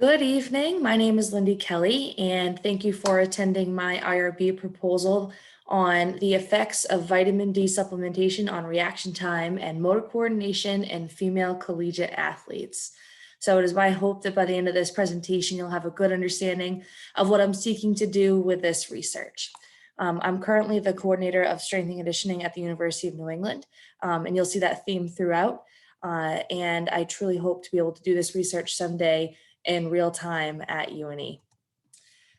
Good evening. My name is Lyndie Kelley, and thank you for attending my IRB proposal on the effects of vitamin D supplementation on reaction time and motor coordination in female collegiate athletes. So it is my hope that by the end of this presentation, you'll have a good understanding of what I'm seeking to do with this research. I'm currently the coordinator of strength and conditioning at the University of New England, and you'll see that theme throughout. And I truly hope to be able to do this research someday in real time at UNE.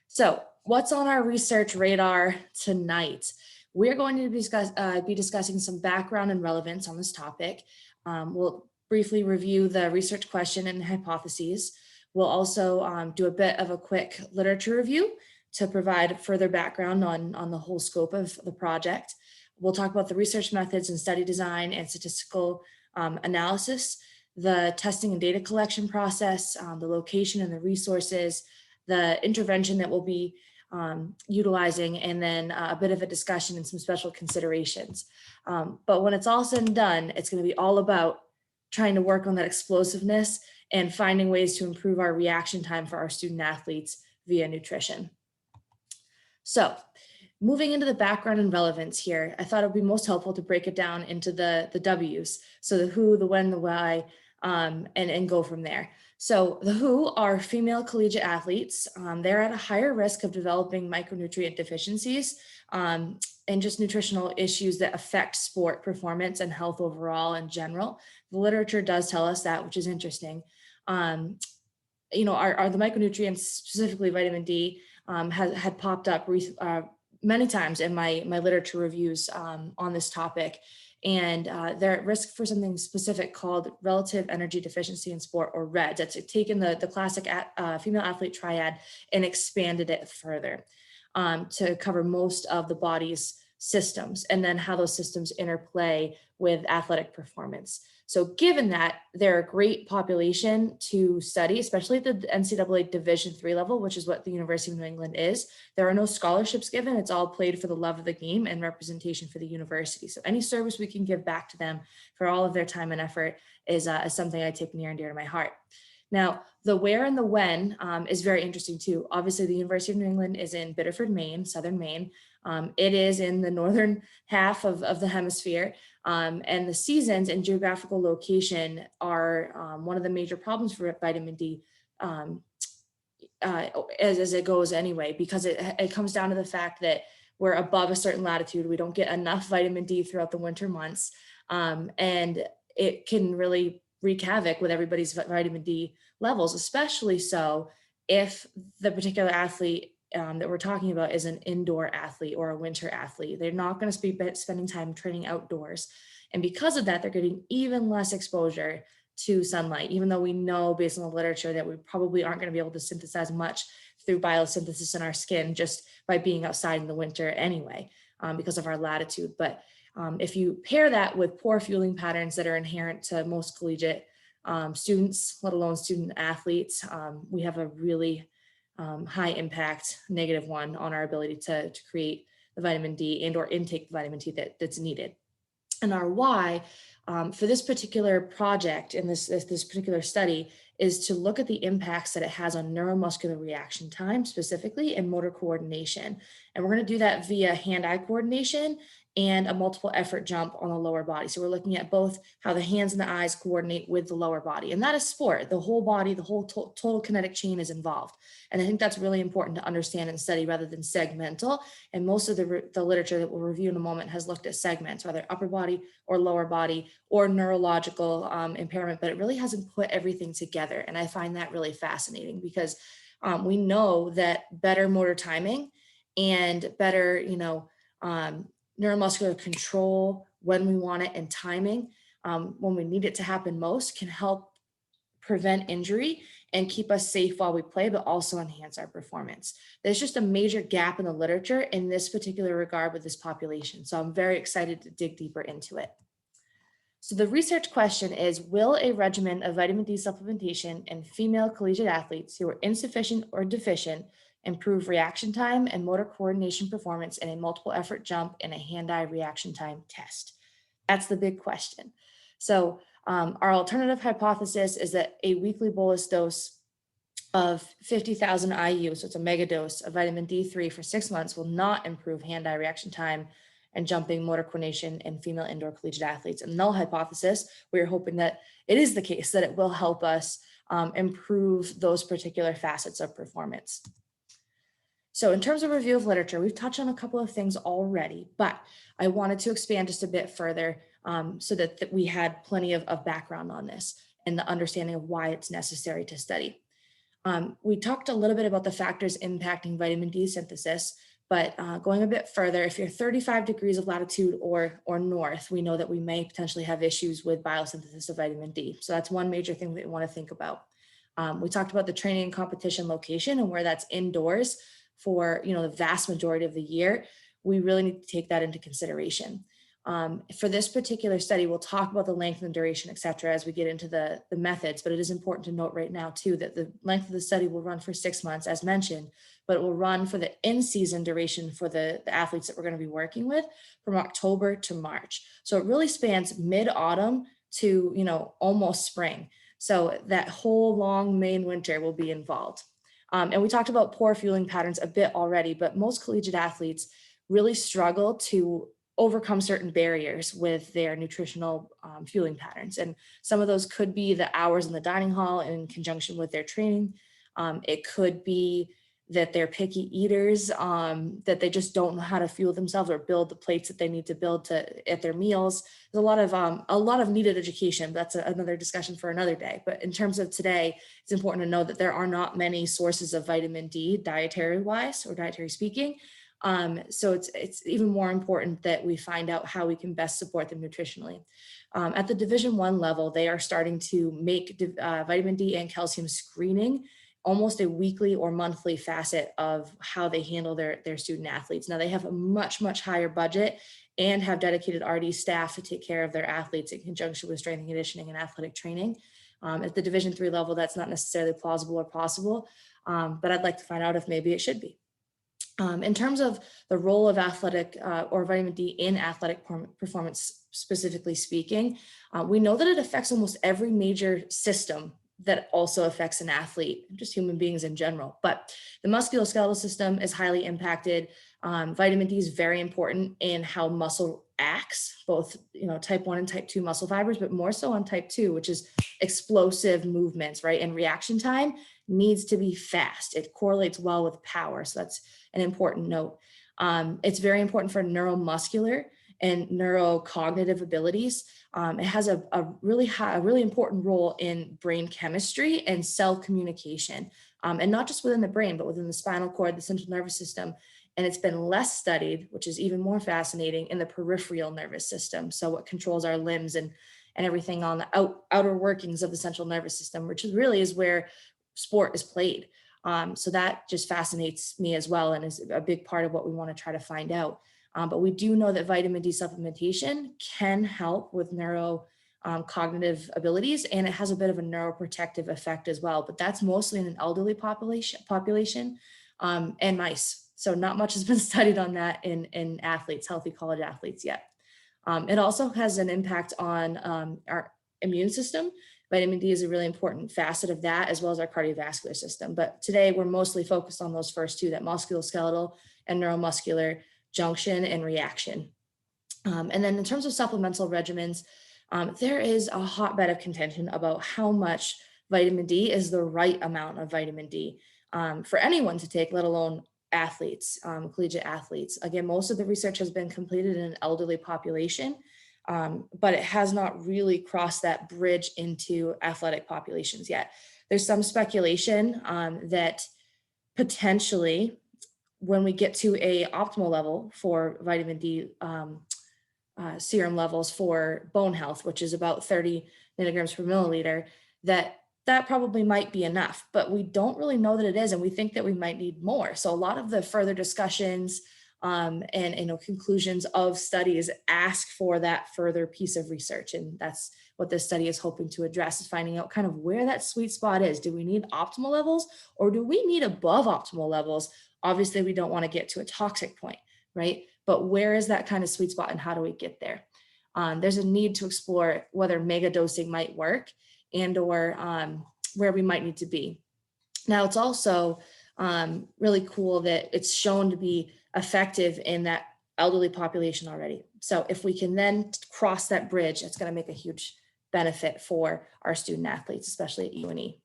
So what's on our research radar tonight? We're going to be discussing some background and relevance on this topic. We'll briefly review the research question and hypotheses. We'll also do a bit of a quick literature review to provide further background on the whole scope of the project. We'll talk about the research methods and study design and statistical analysis, the testing and data collection process, the location and the resources, the intervention that we'll be utilizing, and then a bit of a discussion and some special considerations. But when it's all said and done, it's going to be all about trying to work on that explosiveness and finding ways to improve our reaction time for our student athletes via nutrition. So moving into the background and relevance here, I thought it would be most helpful to break it down into the W's. So the who, the when, the why, and go from there. So the who are female collegiate athletes. They're at a higher risk of developing micronutrient deficiencies and just nutritional issues that affect sport performance and health overall in general. The literature does tell us that, which is interesting. Are the micronutrients, specifically vitamin D, had popped up many times in my literature reviews on this topic. And they're at risk for something specific called relative energy deficiency in sport, or RED. That's taken the classic female athlete triad and expanded it further to cover most of the body's systems, and then how those systems interplay with athletic performance. So given that, they're a great population to study, especially at the NCAA Division III level, which is what the University of New England is. There are no scholarships given. It's all played for the love of the game and representation for the university. So any service we can give back to them for all of their time and effort is something I take near and dear to my heart. Now, the where and the when is very interesting too. Obviously, the University of New England is in Biddeford, Maine, southern Maine. It is in the northern half of the hemisphere. And the seasons and geographical location are one of the major problems for vitamin D as it goes anyway, because it comes down to the fact that we're above a certain latitude. We don't get enough vitamin D throughout the winter months. And it can really wreak havoc with everybody's vitamin D levels, especially so if the particular athlete that we're talking about is an indoor athlete or a winter athlete. They're not going to be spending time training outdoors. And because of that, they're getting even less exposure to sunlight, even though we know based on the literature that we probably aren't going to be able to synthesize much through biosynthesis in our skin just by being outside in the winter anyway, because of our latitude. But if you pair that with poor fueling patterns that are inherent to most collegiate students, let alone student athletes, we have a really high impact negative one on our ability to create the vitamin D and or intake the vitamin D that's needed. And our why for this particular project and this particular study is to look at the impacts that it has on neuromuscular reaction time specifically and motor coordination. And we're going to do that via hand-eye coordination and a multiple effort jump on the lower body. So we're looking at both how the hands and the eyes coordinate with the lower body. And that is sport. The whole body, the whole total kinetic chain is involved. And I think that's really important to understand and study rather than segmental. And most of the literature that we'll review in a moment has looked at segments, whether upper body or lower body or neurological impairment, but it really hasn't put everything together. And I find that really fascinating because we know that better motor timing and better, neuromuscular control when we want it and timing when we need it to happen most can help prevent injury and keep us safe while we play, but also enhance our performance. There's just a major gap in the literature in this particular regard with this population. So I'm very excited to dig deeper into it. So the research question is, will a regimen of vitamin D supplementation in female collegiate athletes who are insufficient or deficient improve reaction time and motor coordination performance in a multiple effort jump and a hand-eye reaction time test? That's the big question. So our alternative hypothesis is that a weekly bolus dose of 50,000 IU, so it's a mega dose of vitamin D3 for 6 months, will not improve hand-eye reaction time and jumping, motor coordination in female indoor collegiate athletes. And null hypothesis, we're hoping that it is the case, that it will help us improve those particular facets of performance. So in terms of review of literature, we've touched on a couple of things already, but I wanted to expand just a bit further so that we had plenty of background on this and the understanding of why it's necessary to study. We talked a little bit about the factors impacting vitamin D synthesis, but going a bit further, if you're 35 degrees of latitude or north, we know that we may potentially have issues with biosynthesis of vitamin D. So that's one major thing that we want to think about. We talked about the training and competition location and where that's indoors for the vast majority of the year. We really need to take that into consideration. For this particular study, we'll talk about the length and duration, et cetera, as we get into the methods, but it is important to note right now too, that the length of the study will run for 6 months as mentioned, but it will run for the in-season duration for the athletes that we're going to be working with from October to March. So it really spans mid-autumn to, almost spring. So that whole long main winter will be involved. And we talked about poor fueling patterns a bit already, but most collegiate athletes really struggle to overcome certain barriers with their nutritional fueling patterns. And some of those could be the hours in the dining hall in conjunction with their training. It could be that they're picky eaters, that they just don't know how to fuel themselves or build the plates that they need to build at their meals. There's a lot of needed education. But that's another discussion for another day. But in terms of today, it's important to know that there are not many sources of vitamin D dietary wise or dietary speaking. So it's even more important that we find out how we can best support them nutritionally. At the Division I level, they are starting to make vitamin D and calcium screening almost a weekly or monthly facet of how they handle their student athletes. Now they have a much, much higher budget and have dedicated RD staff to take care of their athletes in conjunction with strength and conditioning and athletic training. At the Division III level, that's not necessarily plausible or possible, but I'd like to find out if maybe it should be. In terms of the role of athletic or vitamin D in athletic performance, specifically speaking, we know that it affects almost every major system that also affects an athlete, just human beings in general. But the musculoskeletal system is highly impacted. Vitamin D is very important in how muscle acts, both type 1 and type 2 muscle fibers, but more so on type 2, which is explosive movements, right? And reaction time needs to be fast. It correlates well with power. So that's an important note. It's very important for neuromuscular and neurocognitive abilities. It has a really important role in brain chemistry and cell communication, and not just within the brain, but within the spinal cord, the central nervous system. And it's been less studied, which is even more fascinating, in the peripheral nervous system. So what controls our limbs and everything on the outer workings of the central nervous system, which really is where sport is played. So that just fascinates me as well and is a big part of what we want to try to find out. But we do know that vitamin D supplementation can help with neurocognitive abilities, and it has a bit of a neuroprotective effect as well. But that's mostly in an elderly population and mice. So not much has been studied on that in athletes, healthy college athletes yet. It also has an impact on our immune system. Vitamin D is a really important facet of that, as well as our cardiovascular system. But today we're mostly focused on those first two, that musculoskeletal and neuromuscular junction and reaction. And then in terms of supplemental regimens, there is a hotbed of contention about how much vitamin D is the right amount of vitamin D for anyone to take, let alone athletes, collegiate athletes. Again, most of the research has been completed in an elderly population, but it has not really crossed that bridge into athletic populations yet. There's some speculation that potentially when we get to a optimal level for vitamin D serum levels for bone health, which is about 30 nanograms per milliliter, that probably might be enough, but we don't really know that it is, and we think that we might need more. So a lot of the further discussions and conclusions of studies ask for that further piece of research, and that's what this study is hoping to address, is finding out kind of where that sweet spot is. Do we need optimal levels, or do we need above optimal levels? Obviously, we don't want to get to a toxic point, right? But where is that kind of sweet spot, and how do we get there? There's a need to explore whether mega dosing might work and or where we might need to be. Now, it's also really cool that it's shown to be effective in that elderly population already. So if we can then cross that bridge, it's going to make a huge benefit for our student athletes, especially at UNE.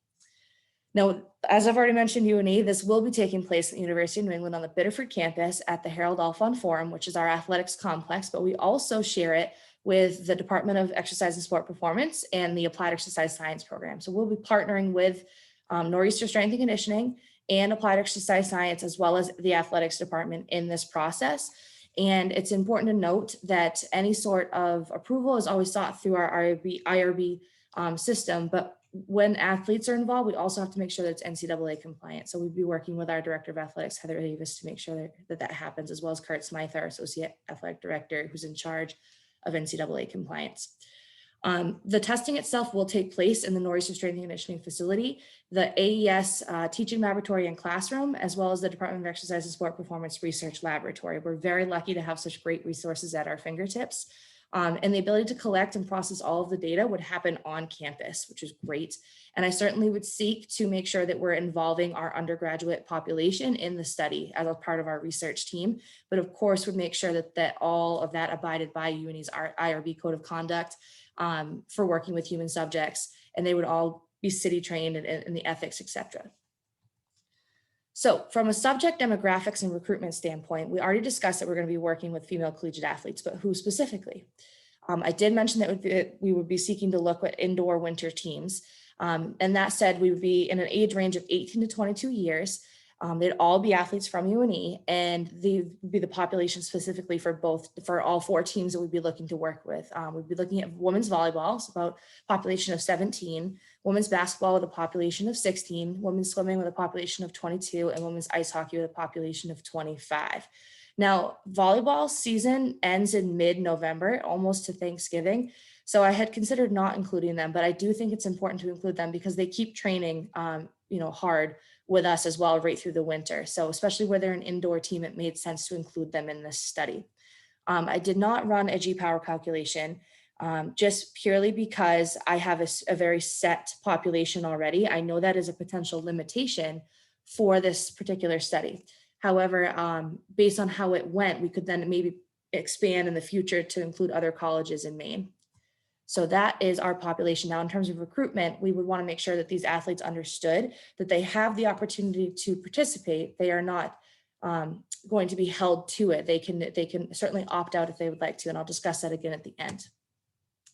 Now, as I've already mentioned, UNE, this will be taking place at the University of New England on the Biddeford campus at the Harold Alfond Forum, which is our athletics complex, but we also share it with the Department of Exercise and Sport Performance and the Applied Exercise Science program. So we'll be partnering with Nor'easter Strength and Conditioning and Applied Exercise Science, as well as the athletics department in this process. And it's important to note that any sort of approval is always sought through our IRB system, but when athletes are involved, we also have to make sure that it's NCAA compliant. So we'd be working with our director of athletics, Heather Davis, to make sure that happens, as well as Kurt Smythe, our associate athletic director, who's in charge of NCAA compliance. The testing itself will take place in the Nor'easter Strength and Conditioning facility, the AES teaching laboratory and classroom, as well as the Department of Exercise and Sport Performance Research Laboratory. We're very lucky to have such great resources at our fingertips. And the ability to collect and process all of the data would happen on campus, which is great. And I certainly would seek to make sure that we're involving our undergraduate population in the study as a part of our research team, but of course would make sure that all of that abided by UNE's IRB code of conduct for working with human subjects, and they would all be city trained in the ethics, etc. So from a subject demographics and recruitment standpoint, we already discussed that we're going to be working with female collegiate athletes, but who specifically? I did mention that we would be seeking to look at indoor winter teams. And that said, we would be in an age range of 18 to 22 years. They'd all be athletes from UNE, and they would be the population specifically for all four teams that we'd be looking to work with. We'd be looking at women's volleyball, so about a population of 17, women's basketball with a population of 16, women's swimming with a population of 22, and women's ice hockey with a population of 25. Now, volleyball season ends in mid-November, almost to Thanksgiving. So I had considered not including them, but I do think it's important to include them because they keep training, hard with us as well right through the winter. So especially where they're an indoor team, it made sense to include them in this study. I did not run a G-power calculation just purely because I have a very set population already. I know that is a potential limitation for this particular study. However, based on how it went, we could then maybe expand in the future to include other colleges in Maine. So that is our population. Now, in terms of recruitment, we would want to make sure that these athletes understood that they have the opportunity to participate. They are not going to be held to it. They can certainly opt out if they would like to, and I'll discuss that again at the end.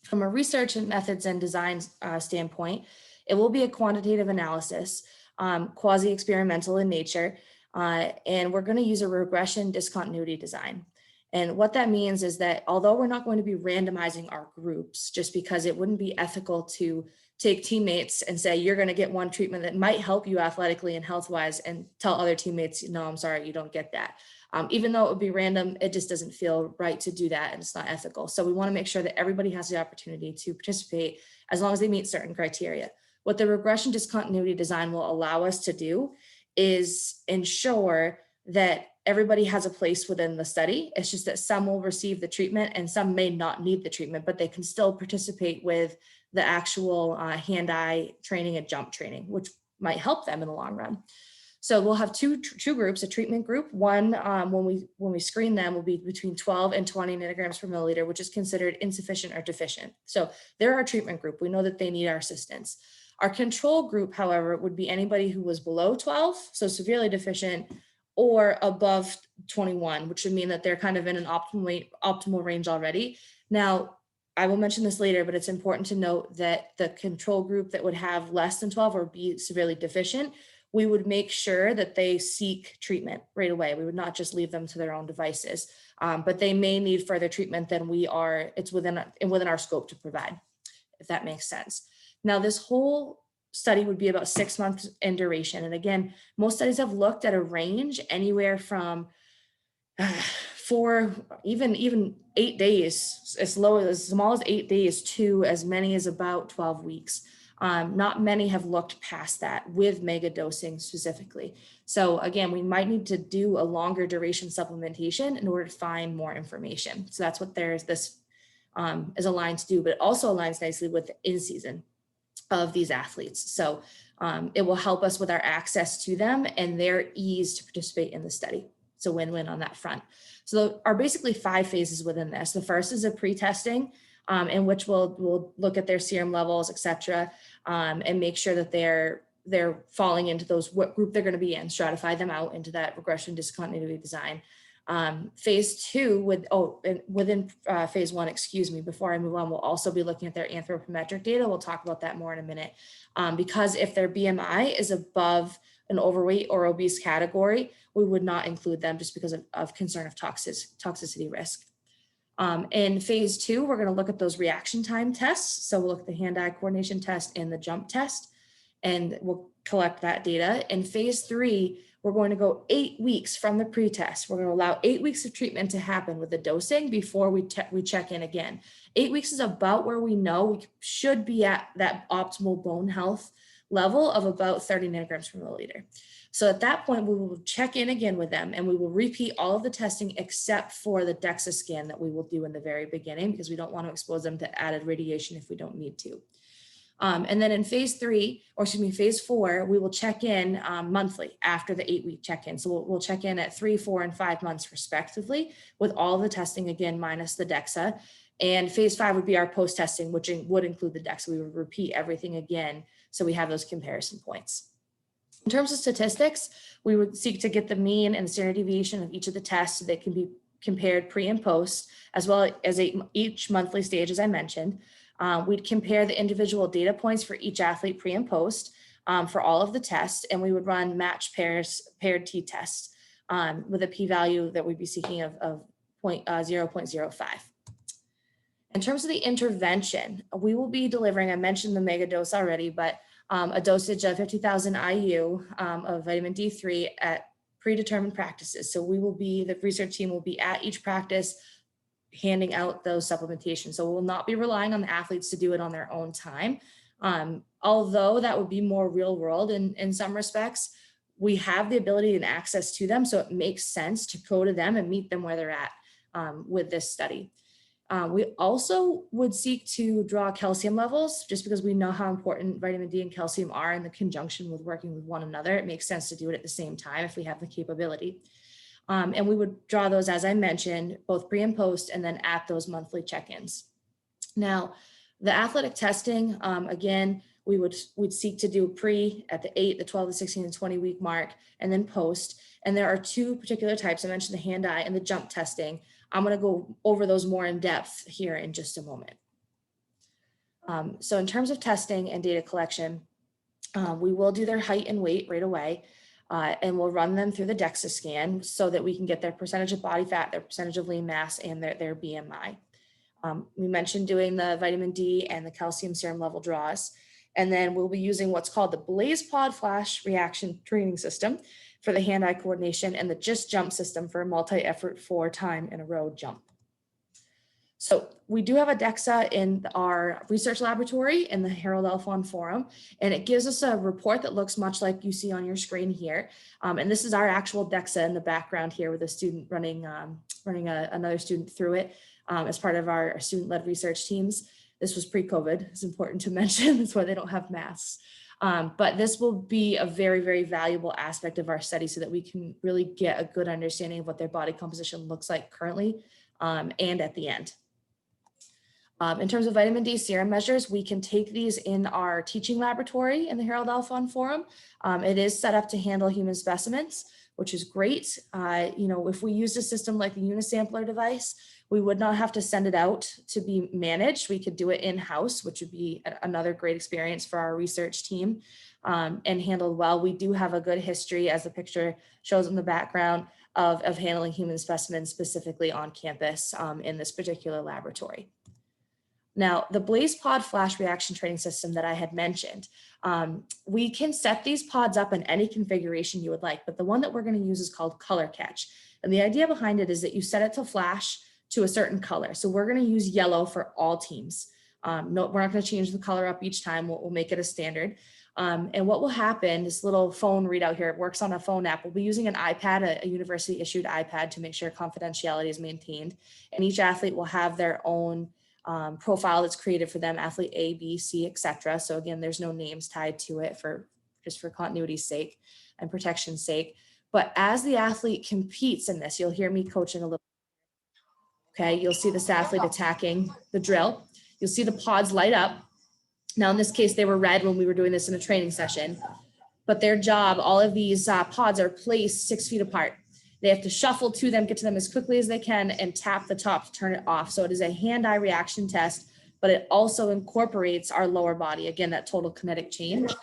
From a research and methods and design standpoint, it will be a quantitative analysis, quasi-experimental in nature, and we're going to use a regression discontinuity design. And what that means is that although we're not going to be randomizing our groups, just because it wouldn't be ethical to take teammates and say, you're going to get one treatment that might help you athletically and health-wise, and tell other teammates, no, I'm sorry, you don't get that. Even though it would be random, it just doesn't feel right to do that, and it's not ethical. So we want to make sure that everybody has the opportunity to participate as long as they meet certain criteria. What the regression discontinuity design will allow us to do is ensure that everybody has a place within the study. It's just that some will receive the treatment and some may not need the treatment, but they can still participate with the actual hand-eye training and jump training, which might help them in the long run. So we'll have two groups, a treatment group. One, when we screen them, will be between 12 and 20 nanograms per milliliter, which is considered insufficient or deficient. So they're our treatment group. We know that they need our assistance. Our control group, however, would be anybody who was below 12, so severely deficient, or above 21, which would mean that they're kind of in an optimal range already. Now, I will mention this later, but it's important to note that the control group that would have less than 12 or be severely deficient, we would make sure that they seek treatment right away. We would not just leave them to their own devices, but they may need further treatment than we are. It's within our scope to provide, if that makes sense. Now, this whole study would be about 6 months in duration. And again, most studies have looked at a range anywhere from 4, even 8 days, as small as 8 days to as many as about 12 weeks. Not many have looked past that with mega dosing specifically. So again, we might need to do a longer duration supplementation in order to find more information. So that's what this is aligned to do, but it also aligns nicely with the in-season of these athletes. So It will help us with our access to them and their ease to participate in the study. It's a win-win on that front. So there are basically 5 phases within this. The first is a pre-testing, in which we'll look at their serum levels, et cetera, and make sure that they're falling into those, what group they're going to be in, stratify them out into that regression discontinuity design. Phase 2 within phase 1, excuse me, before I move on, we'll also be looking at their anthropometric data. We'll talk about that more in a minute. Because if their BMI is above an overweight or obese category, we would not include them just because of concern of toxicity risk. In phase 2, we're going to look at those reaction time tests. So we'll look at the hand-eye coordination test and the jump test, and we'll collect that data. In phase 3, we're going to go 8 weeks from the pretest. We're going to allow 8 weeks of treatment to happen with the dosing before we check in again. 8 weeks is about where we know we should be at that optimal bone health level of about 30 nanograms per milliliter. So at that point, we will check in again with them, and we will repeat all of the testing except for the DEXA scan that we will do in the very beginning, because we don't want to expose them to added radiation if we don't need to. And then in phase 4, we will check in monthly after the 8-week check-in. So we'll check in at 3, 4, and 5 months respectively with all the testing again, minus the DEXA. And phase 5 would be our post-testing, which would include the DEXA. We would repeat everything again, so we have those comparison points. In terms of statistics, we would seek to get the mean and standard deviation of each of the tests so they can be compared pre and post, as well as each monthly stage, as I mentioned. We'd compare the individual data points for each athlete pre and post for all of the tests, and we would run matched paired t-tests with a p-value that we'd be seeking of 0.05. In terms of the intervention, we will be delivering, I mentioned the mega dose already, but a dosage of 50,000 IU of vitamin D3 at predetermined practices. So the research team will be at each practice handing out those supplementations. So we'll not be relying on the athletes to do it on their own time. Although that would be more real world in some respects, we have the ability and access to them. So it makes sense to go to them and meet them where they're at with this study. We also would seek to draw calcium levels, just because we know how important vitamin D and calcium are in the conjunction with working with one another. It makes sense to do it at the same time if we have the capability. And we would draw those, as I mentioned, both pre and post, and then at those monthly check-ins. Now, the athletic testing, again, we'd seek to do pre at the 8, the 12, the 16, and 20 week mark, and then post. And there are 2 particular types. I mentioned the hand-eye and the jump testing. I'm going to go over those more in depth here in just a moment. So in terms of testing and data collection, we will do their height and weight right away. And we'll run them through the DEXA scan so that we can get their percentage of body fat, their percentage of lean mass, and their BMI. We mentioned doing the vitamin D and the calcium serum level draws. And then we'll be using what's called the BLAZEPOD flash reaction training system for the hand-eye coordination, and the just jump system for a multi-effort 4 time in a row jump. So we do have a DEXA in our research laboratory in the Harold Alfond Forum, and it gives us a report that looks much like you see on your screen here. And this is our actual DEXA in the background here, with a student running another student through it as part of our student-led research teams. This was pre-COVID, it's important to mention, that's why they don't have masks. But this will be a very, very valuable aspect of our study so that we can really get a good understanding of what their body composition looks like currently and at the end. In terms of vitamin D serum measures, we can take these in our teaching laboratory in the Harold Alfond Forum. It is set up to handle human specimens, which is great. If we used a system like the Unisampler device, we would not have to send it out to be managed. We could do it in-house, which would be another great experience for our research team and handled well. We do have a good history, as the picture shows in the background, of handling human specimens specifically on campus in this particular laboratory. Now, the BLAZEPOD flash reaction training system that I had mentioned, we can set these pods up in any configuration you would like, but the one that we're going to use is called color catch. And the idea behind it is that you set it to flash to a certain color. So we're going to use yellow for all teams. No, we're not going to change the color up each time. We'll make it a standard. And what will happen, this little phone readout here, it works on a phone app. We'll be using an iPad, a university issued iPad, to make sure confidentiality is maintained. And each athlete will have their own profile that's created for them, athlete A, B, C, etc. So again, there's no names tied to it for just for continuity's sake and protection's sake. But as the athlete competes in this, you'll hear me coaching a little. Okay, you'll see this athlete attacking the drill. You'll see the pods light up. Now, in this case, they were red when we were doing this in a training session, but their job, all of these pods are placed 6 feet apart. They have to shuffle to them, get to them as quickly as they can, and tap the top to turn it off. So it is a hand-eye reaction test, but it also incorporates our lower body. Again, that total kinetic change.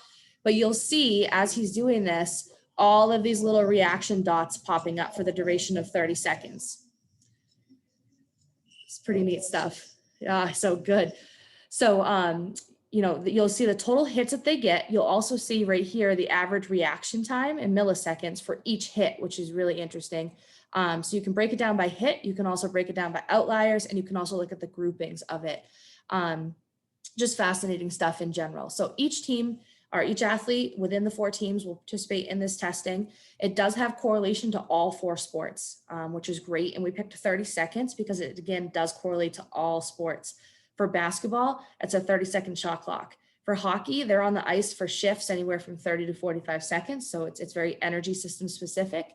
But you'll see as he's doing this, all of these little reaction dots popping up for the duration of 30 seconds. It's pretty neat stuff. Yeah, so good. So, you know, you'll see the total hits that they get. You'll also see right here the average reaction time in milliseconds for each hit, which is really interesting. So you can break it down by hit. You can also break it down by outliers, and you can also look at the groupings of it. Just fascinating stuff in general. So each team or each athlete within the 4 teams will participate in this testing. It does have correlation to all 4 sports, which is great. And we picked 30 seconds because it, again, does correlate to all sports. For basketball, it's a 30-second shot clock. For hockey, they're on the ice for shifts anywhere from 30 to 45 seconds. So it's very energy system specific.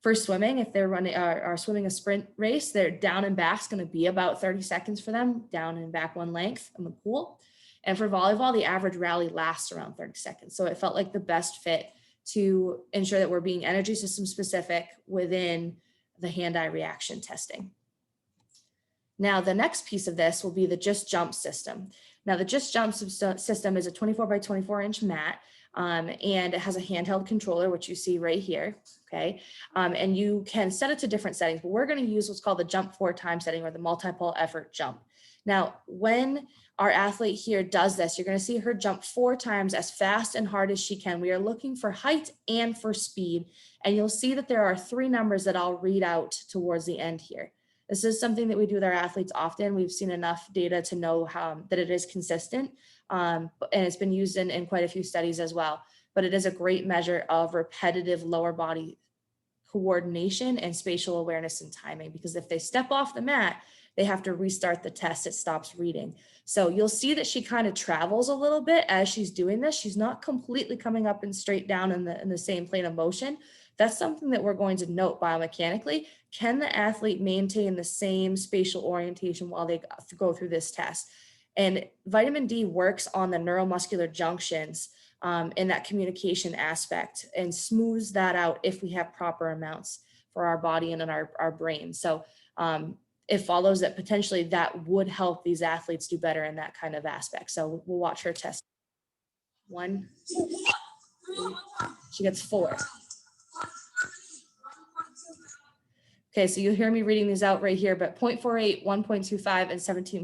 For swimming, if they're running are swimming a sprint race, their down and back is going to be about 30 seconds for them, down and back one length in the pool. And for volleyball, the average rally lasts around 30 seconds. So it felt like the best fit to ensure that we're being energy system specific within the hand-eye reaction testing. Now, the next piece of this will be the Just Jump system. Now, the Just Jump system is a 24 by 24 inch mat, and it has a handheld controller, which you see right here, okay? And you can set it to different settings, but we're gonna use what's called the jump 4 time setting, or the multi-pole effort jump. Now, when our athlete here does this, you're gonna see her jump 4 times as fast and hard as she can. We are looking for height and for speed, and you'll see that there are 3 numbers that I'll read out towards the end here. This is something that we do with our athletes often. We've seen enough data to know that it is consistent, and it's been used in quite a few studies as well. But it is a great measure of repetitive lower body coordination and spatial awareness and timing, because if they step off the mat, they have to restart the test. It stops reading. So you'll see that she kind of travels a little bit as she's doing this. She's not completely coming up and straight down in the same plane of motion. That's something that we're going to note biomechanically. Can the athlete maintain the same spatial orientation while they go through this test? And vitamin D works on the neuromuscular junctions in that communication aspect, and smooths that out if we have proper amounts for our body and in our brain. So it follows that potentially that would help these athletes do better in that kind of aspect. So we'll watch her test. 1, 2, 3, she gets 4. Okay, so you'll hear me reading these out right here, but 0.48, 1.25, and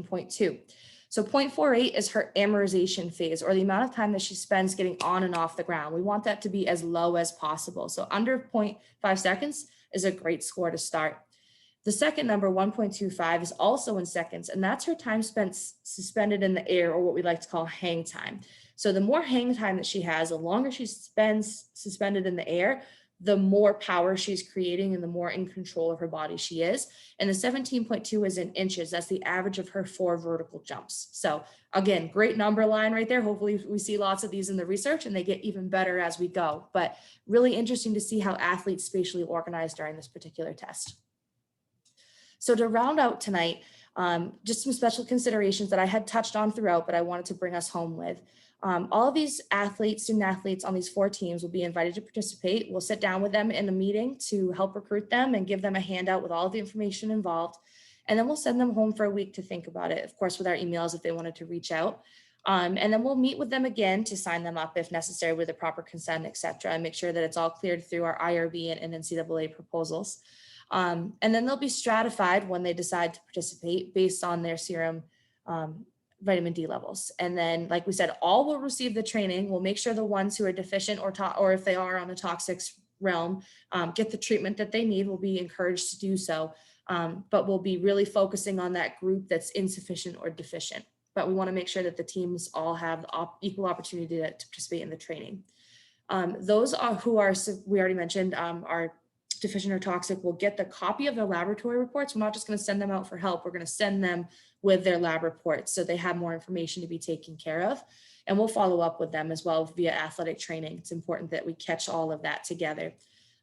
17.2. So 0.48 is her amortization phase, or the amount of time that she spends getting on and off the ground. We want that to be as low as possible. So under 0.5 seconds is a great score to start. The second number, 1.25, is also in seconds, and that's her time spent suspended in the air, or what we like to call hang time. So the more hang time that she has, the longer she spends suspended in the air, the more power she's creating and the more in control of her body she is. And the 17.2 is in inches. That's the average of her 4 vertical jumps. So again, great number line right there. Hopefully we see lots of these in the research and they get even better as we go. But really interesting to see how athletes spatially organize during this particular test. So to round out tonight, just some special considerations that I had touched on throughout, but I wanted to bring us home with. All of these student athletes on these 4 teams will be invited to participate. We'll sit down with them in a meeting to help recruit them and give them a handout with all of the information involved. And then we'll send them home for a week to think about it, of course, with our emails if they wanted to reach out. And then we'll meet with them again to sign them up if necessary with the proper consent, et cetera, and make sure that it's all cleared through our IRB and NCAA proposals. And then they'll be stratified when they decide to participate based on their serum vitamin D levels. And then, like we said, all will receive the training. We'll make sure the ones who are deficient or if they are on the toxic realm, get the treatment that they need. We'll be encouraged to do so. But we'll be really focusing on that group that's insufficient or deficient. But we want to make sure that the teams all have the equal opportunity to participate in the training. Those are who are, we already mentioned, are deficient or toxic will get the copy of their laboratory reports. We're not just going to send them out for help. We're going to send them with their lab reports so they have more information to be taken care of. And we'll follow up with them as well via athletic training. It's important that we catch all of that together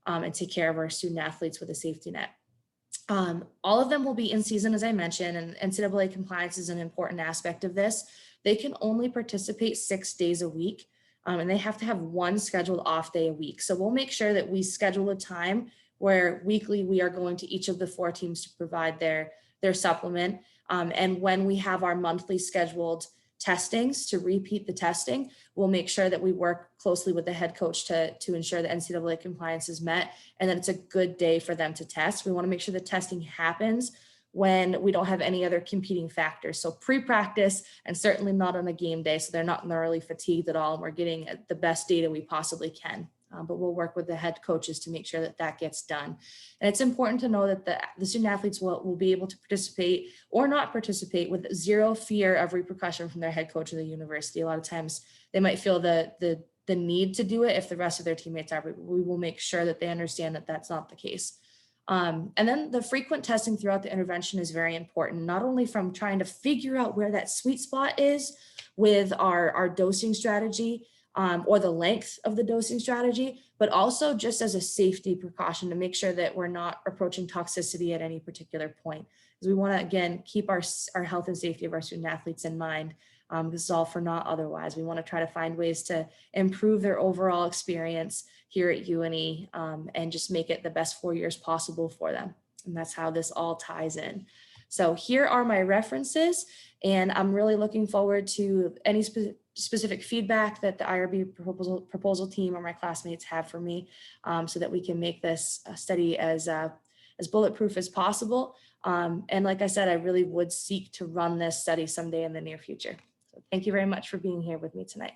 and take care of our student athletes with a safety net. All of them will be in season, as I mentioned, and NCAA compliance is an important aspect of this. They can only participate 6 days a week, and they have to have one scheduled off day a week. So we'll make sure that we schedule a time where weekly we are going to each of the 4 teams to provide their supplement. And when we have our monthly scheduled testings to repeat the testing, we'll make sure that we work closely with the head coach to ensure that NCAA compliance is met and that it's a good day for them to test. We want to make sure the testing happens when we don't have any other competing factors. So pre-practice and certainly not on a game day. So they're not thoroughly fatigued at all. And we're getting the best data we possibly can. But we'll work with the head coaches to make sure that that gets done. And it's important to know that the student athletes will be able to participate or not participate with zero fear of repercussion from their head coach of the university. A lot of times they might feel the need to do it if the rest of their teammates are, but we will make sure that they understand that that's not the case. And then the frequent testing throughout the intervention is very important, not only from trying to figure out where that sweet spot is with our dosing strategy, or the length of the dosing strategy, but also just as a safety precaution to make sure that we're not approaching toxicity at any particular point. Because we want to, again, keep our health and safety of our student athletes in mind. This is all for not otherwise. We want to try to find ways to improve their overall experience here at UNE and just make it the best 4 years possible for them. And that's how this all ties in. So here are my references, and I'm really looking forward to any specific feedback that the IRB proposal team or my classmates have for me so that we can make this study as bulletproof as possible. And like I said, I really would seek to run this study someday in the near future. So thank you very much for being here with me tonight.